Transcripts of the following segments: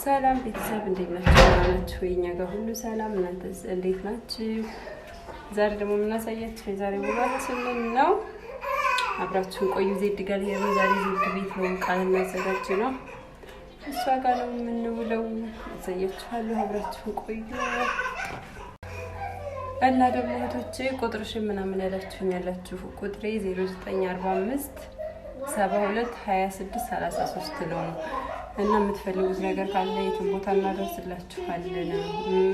ሰላም ቤተሰብ እንዴት ናችሁ? የኛ ጋር ሁሉ ሰላም፣ እናንተስ እንዴት ናችሁ? ዛሬ ደግሞ የምናሳያችሁ የዛሬ ውሏችንን ነው። አብራችሁን ቆዩ። ዜድ ጋር ሄደን ዛሬ ዜድ ቤት ነው ቃል እናዘጋጅ ነው። እሷ ጋር ነው የምንውለው። አሳያችኋለሁ። አብራችሁን ቆዩ። እና ደግሞ እህቶቼ ቁጥርሽን ምናምን ያላችሁ ቁጥሬ 0945 72 26 33 ነው። እና የምትፈልጉት ነገር ካለ የትም ቦታ እናደርስላችኋለን።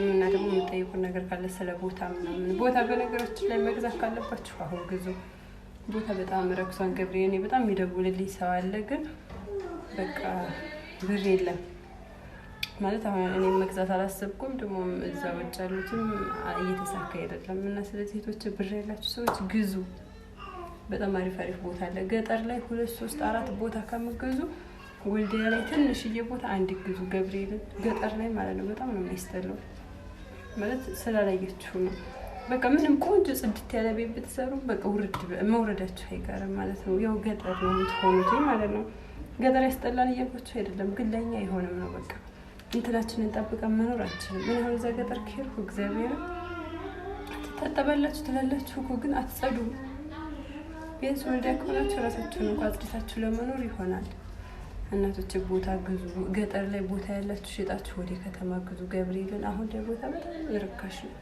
እና ደግሞ የምትጠይቁት ነገር ካለ ስለ ቦታ ምናምን ቦታ በነገራችን ላይ መግዛት ካለባችሁ አሁን ግዙ። ቦታ በጣም ረክሷን ገብርኤል እኔ በጣም የሚደውልልኝ ሰው አለ፣ ግን በቃ ብር የለም ማለት አሁን እኔ መግዛት አላሰብኩም። ደግሞ እዛ ውጭ ያሉትም እየተሳካ አይደለም። እና ስለዚህ ሴቶች ብር ያላችሁ ሰዎች ግዙ። በጣም አሪፍ ቦታ አለ ገጠር ላይ 2 3 4 ቦታ ከምገዙ ወልዲያ ላይ ትንሽዬ ቦታ አንድ ግዙ። ገብርኤልን ገጠር ላይ ማለት ነው። በጣም ነው የሚያስጠላው ማለት ስላላየችሁ ነው። በቃ ምንም ቆንጆ ጽድት ያለ ቤት ብትሰሩ በቃ መውረዳችሁ አይቀርም ማለት ነው። ያው ገጠር ነው የምትሆኑት ማለት ነው። ገጠር ያስጠላል እያልኳችሁ አይደለም፣ ግን ለኛ አይሆንም ነው። በቃ እንትናችንን ጠብቀን መኖር አንችልም። ምን አሁን እዛ ገጠር ከሄድኩ እግዚአብሔር ትታጠባላችሁ ትላላችሁ እኮ ግን አትጸዱ። ቢያንስ ወልዲያ ከሆናችሁ ራሳችሁን እንኳን አጽድታችሁ ለመኖር ይሆናል። እናቶች ቦታ ግዙ። ገጠር ላይ ቦታ ያላችሁ ሸጣችሁ ወደ ከተማ ግዙ። ገብርኤልን አሁን ላይ ቦታ በጣም ርካሽ ነው፣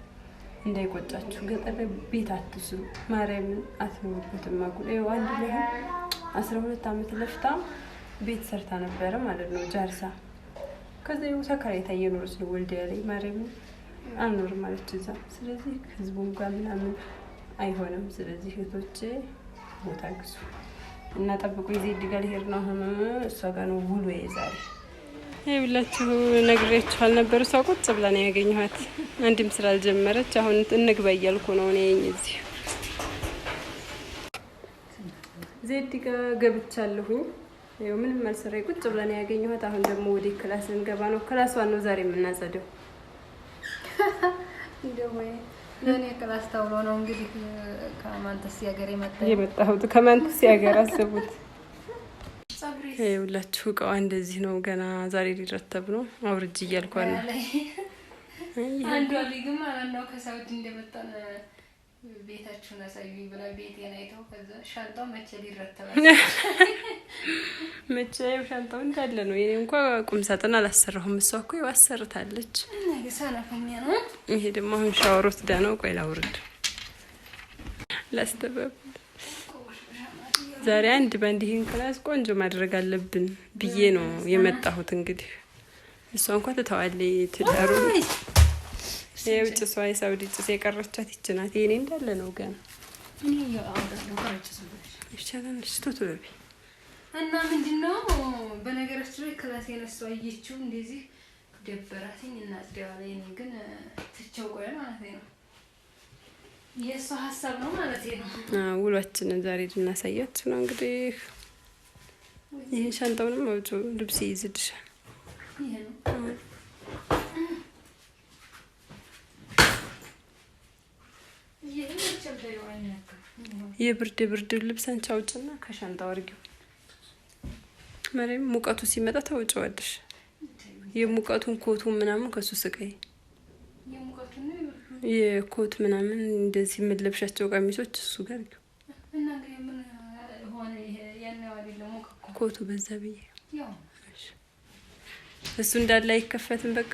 እንዳይቆጫችሁ። ገጠር ላይ ቤት አትስሩ፣ ማርያምን አትኖሩበትም። አጉል ይኸው አንድ ላይ 12 ዓመት ለፍታ ቤት ሰርታ ነበረ ማለት ነው ጃርሳ። ከዛ ይኸው ተከራይታ እየኖረች ነው ወልዲያ ላይ። ማርያምን አልኖርም ማለች እዛ። ስለዚህ ህዝቡም ጋር ምናምን አይሆንም። ስለዚህ እህቶቼ ቦታ ግዙ እና ጠብቁ። ዜድ ጋር ሊሄድ ነው። እሷ ጋር ነው ውሎ ዛሬ። ይኸውላችሁ ነግሬያችሁ አልነበር? እሷ ቁጭ ብላ ነው ያገኘኋት። አንድም ስራ አልጀመረች። አሁን እንግባ እያልኩ ነው እኔ እዚህ ዜድ ጋር ገብቻለሁኝ። ይኸው ምንም አልሰራኝ ቁጭ ብላ ነው ያገኘኋት። አሁን ደግሞ ወደ ክላስ እንገባ ነው። ክላሷን ነው ዛሬ የምናጸደው። ለኔ ክላስ ታውሎ ነው እንግዲህ ከማንተስ ያገር የመጣሁት ከማንተስ ያገር አስቡት። ይኸውላችሁ እቃዋ እንደዚህ ነው። ገና ዛሬ ሊረተብ ነው። አውርጅ እያልኳት ነው። አንዷ ልጅም ማለት ነው ከሳውዲ እንደመጣን ቤታችሁን አሳዩኝ ብላ ቤቴን አይተው ከዛ ሻንጣው መቼ ሊረተባል መቼ ሻንጣው እንዳለ ነው። የኔ እንኳን ቁም ሳጥን አላሰራሁም። እሷ እኮ ያሰራታለች። ሰነፈኛ ነው። ይሄ ደግሞ አሁን ሻወር ወስዳ ነው። ቆይ ላውርድ ላስተባብ። ዛሬ አንድ ባንድ ይሄን ክላስ ቆንጆ ማድረግ አለብን ብዬ ነው የመጣሁት። እንግዲህ እሷ እንኳን ትተዋለች ትዳሩ። የውጭ ሰው የሳውዲ ጭስ የቀረቻት ይችናት። የኔ እንዳለ ነው ገና ይቻላል። ስቶቶሎቢ እና ምንድነው በነገራችን ላይ ክላስ የነሳው አየችው እንደዚህ ደበራትኝ እና አጽደዋለኝ። እኔ ግን ትቼው ቆየ ማለት ነው። የእሷ ሀሳብ ነው ማለት ነው። ውሏችንን ዛሬ ልናሳያችሁ ነው እንግዲህ። ይሄን ሻንጣውንም አውጪ፣ ልብስ ይይዝልሻል። ይሄ ነው የብርድ ልብስ አንቺ አውጭና ከሻንጣው አድርጊው። ማርያም ሙቀቱ ሲመጣ ታውጪዋለሽ። የሙቀቱን ኮቱን ምናምን ከሱ ስቀይ የኮት ምናምን እንደዚህ የምትለብሻቸው ቀሚሶች እሱ ጋር አድርጊው። ኮቱ በዛ ብዬ እሱ እንዳለ አይከፈትም። በቃ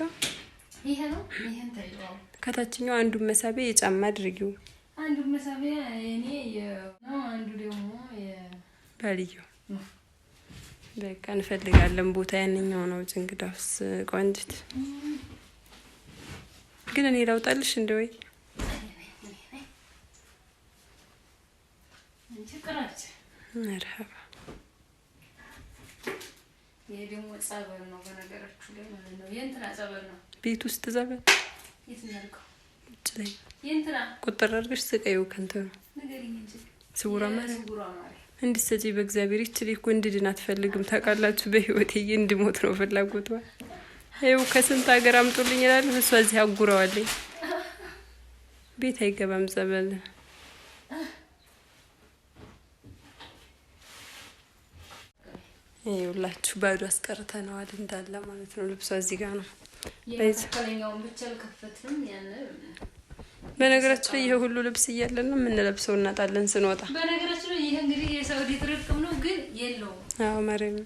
ይሄ ነው። ይሄን ታይዋው ከታችኛው አንዱን መሳቢያ የጫማ አድርጊው። አንዱ መሳቢያ እኔ ነው፣ አንዱ ደግሞ ባልየው። በቃ እንፈልጋለን ቦታ ያንኛው ነው። እንግዳውስ ቆንጅት ግን እኔ ላውጣልሽ እንደ ወይ እንጂ ቅራጭ መርሐባ። ይሄ ደግሞ ጸበል ነው በነገራችሁ ላይ ማለት ነው። የእንትና ጸበል ነው። ቤት ውስጥ ጸበል የትኛልከው ላይ የእንትና ቁጥር አድርገሽ ስቀይው ከንተ ነገርኝ እንጂ ስውራ ማለት እንድትሰጪ በእግዚአብሔር ይችል እኮ እንድድን አትፈልግም ታውቃላችሁ። በህይወቴ እንድሞት ነው ፍላጎቷ። ይኸው ከስንት ሀገር አምጡልኝ ይላሉ። እሷ እዚህ አጉራዋለኝ። ቤት አይገባም ጸበል። ይኸውላችሁ ባዶ አስቀርተነዋል እንዳለ ማለት ነው። ልብሷ እዚህ ጋር ነው። የመካከለኛውን ብቻ አልከፈትንም። ያን በነገራችን ላይ ይሄ ሁሉ ልብስ እያለን ነው የምንለብሰው እናጣለን ስንወጣ። በነገራችን ላይ ይሄ እንግዲህ የሳውዲ ትርቅም ነው ግን የለውም። አዎ ማርያም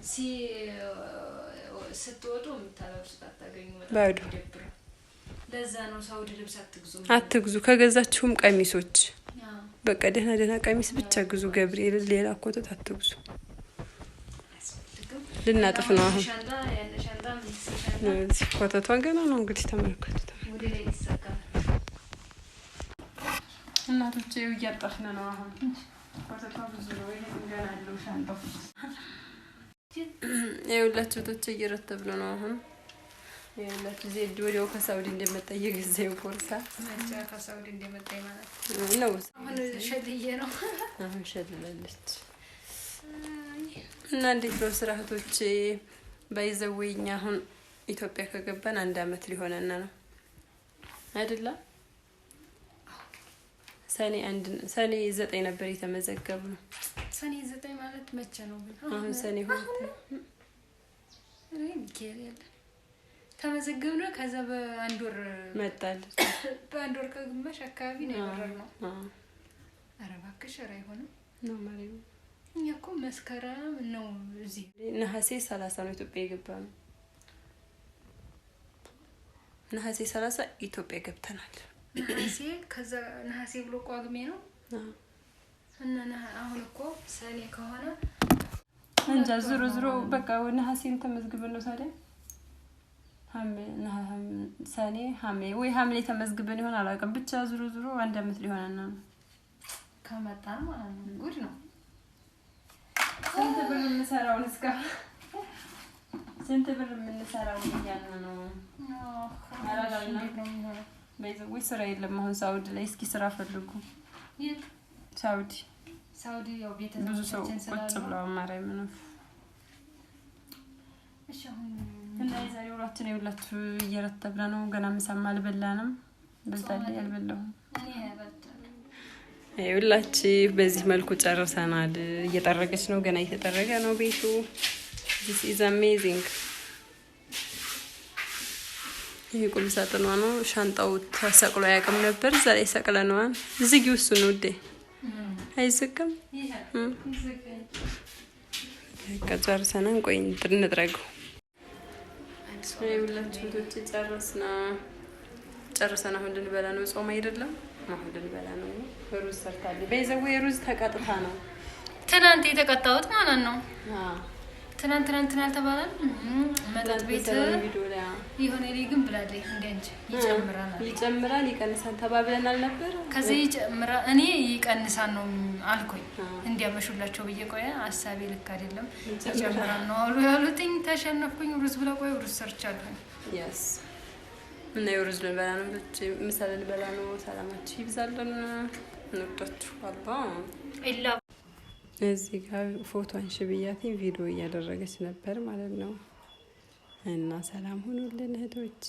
ስትወጡ የምታለብሱት አታገኙ። ባዶ ለዛ ነው ሳውዲ ልብስ አትግዙ። ከገዛችሁም ቀሚሶች በቃ ደህና ቀሚስ ብቻ ግዙ። ገብርኤል ሌላ ኮተት አትግዙ። ልናጥፍ ነው አሁን። ኮተቷን ገና ነው እንግዲህ ተመልከቱት። እናቶቼ እያጠፍን ነው አሁን። ኮተቷ ብዙ ነው። ይሄን ገና ያለው ሻንጣው ይኸውላችሁ ቶቼ እየረተብን ነው አሁን። ይኸውላችሁ ዜድ ወዲያው ከሳውዲ እንደመጣ እየገዛው ቦርሳ ከሳውዲ እንደመጣ ማለት ነው። አሁን ሸልዬ ነው አሁን ሸልላለች። እና እንዴት ነው ስራ እህቶቼ? ባይዘውኝ አሁን ኢትዮጵያ ከገባን 1 አመት ሊሆነና ነው አይደለ? ሰኔ 9 ነበር የተመዘገብነው። ሰኔ 9 ማለት መቼ ነው? አሁን ሰኔ 2 ተመዘገብነው። ከዛ በአንድ ወር መጣል። በአንድ ወር ከግማሽ አካባቢ ነው የበረርነው። ኧረ እባክሽ ኧረ አይሆንም ነው ማለት ነው። እኛ እኮ መስከረም ነው እዚህ ነሐሴ 30 ነው ኢትዮጵያ የገባነው። ነሐሴ 30 ኢትዮጵያ ገብተናል። ነሐሴ ከዛ ነሐሴ ብሎ ቋግሜ ነው እና አሁን እኮ ሰኔ ከሆነ እንጃ ዙሮ በቃ ነሐሴን ተመዝግበን ነው ታዲያ ሰኔ ሐምሌ ተመዝግበን ይሆን አላውቅም። ብቻ ዙሮ 1 አመት ሊሆነና ነው ከመጣን ማለት ነው። ጉድ ነው። ስንት ብር የምንሰራውን ስንት ብር የምንሰራውን እያልን ነው። በይዘው ስራ የለም አሁን ሳውዲ ላይ። እስኪ ስራ ፈልጉ። ሳውዲ ያው ብዙ ሰው ቁጭ ብለው ማርያም ነው። እሺ አሁን እና የዛሬ ውሏችን ይኸውላችሁ እየረተብን ነው። ገና ምሳም አልበላንም። በልታለች አልበላሁም። ይኸውላችሁ በዚህ መልኩ ጨርሰናል። እየጠረገች ነው። ገና እየተጠረገ ነው ቤቱ። This is amazing። ይሄ ቁም ሳጥኗ ነው። ሻንጣው ተሰቅሎ ያቅም ነበር። እዛ ላይ ሰቅለነዋል። ዝጊው እሱ ነው እንዴ? አይዘጋም። ጨርሰናል። ቆይ እንጥረገው። ይኸውላችሁ ቶቼ ጨርሰን አሁን ልንበላ ነው። ጾም አይደለም አሁን ልንበላ ነው። ሩዝ ሰርታለች። በይዘው ሩዝ ተቀጥታ ነው ትናንት የተቀጣሁት ማለት ነው። ትናንት አልተባለም። መጠጥ ቤት የሆነ ላይ ግን ብላለች እንዴ ይጨምራል ይቀንሳል ተባብለናል ነበር። ከዚህ ይጨምራል እኔ ይቀንሳል ነው አልኩኝ። እንዲያመሹላቸው በየቆየ ሐሳቤ ልክ አይደለም ይጨምራል ነው አሉ ያሉትኝ። ተሸነፍኩኝ። ሩዝ ብላ ቆይ ሩዝ ሰርቻለሁ። yes እና ሩዝ ልንበላ ነው። ምሳሌ ልንበላ ነው። ሰላማችሁ ይብዛልን። እንወዳችኋለን። ኢላ እዚህ ጋር ፎቶ አንሺ ብያት ቪዲዮ እያደረገች ነበር ማለት ነው። እና ሰላም ሁኑልን እህቶቼ።